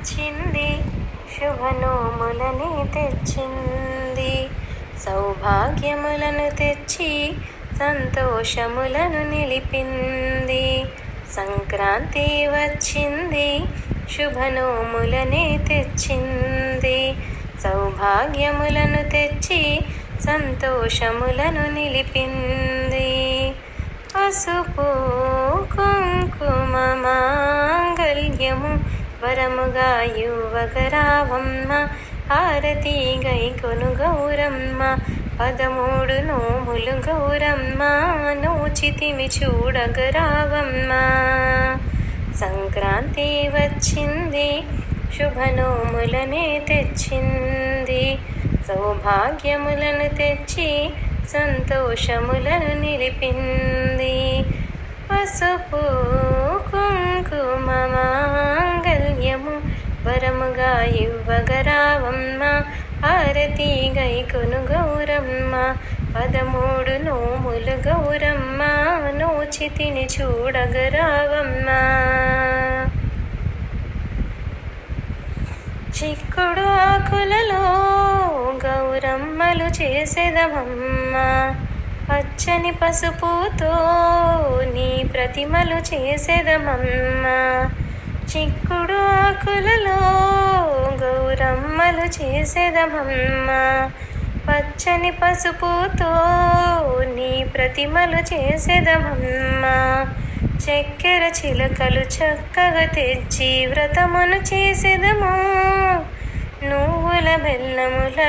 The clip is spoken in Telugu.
వచ్చింది, శుభనోములని తెచ్చింది. సౌభాగ్యములను తెచ్చి సంతోషములను నిలిపింది. సంక్రాంతి వచ్చింది, శుభనోములని తెచ్చింది. సౌభాగ్యములను తెచ్చి సంతోషములను నిలిపింది. పసుపు కుంకుమ మాంగళ్యము వరముగా యువగరావమ్మ. హారతి గైకొను గౌరమ్మ, 13 నోములు గౌరమ్మ. నోచితిమి చూడగరావమ్మ. సంక్రాంతి వచ్చింది, శుభనోములనే తెచ్చింది. సౌభాగ్యములను తెచ్చి సంతోషములను నిలిపింది. పసుపు కుంకుమ మాంగళ్యము వరముగా యువగరావమ్మ. హారతి గైకొను గౌరమ్మ, 13 నోములు గౌరమ్మ. నోచితిని చూడగరావమ్మ. చిక్కుడు ఆకులలో గౌరమ్మలు చేసేదమమ్మ. పచ్చని పసుపుతో నీ ప్రతిమలు చేసేదమమ్మ. చిక్కుడు ఆకులలో గౌరమ్మలు చేసేదమమ్మ. పచ్చని పసుపుతో నీ ప్రతిమలు చేసేదమమ్మ. చక్కెర చిలకలు చక్కగా తెచ్చి వ్రతమును చేసేదము. నువ్వుల బెల్లముల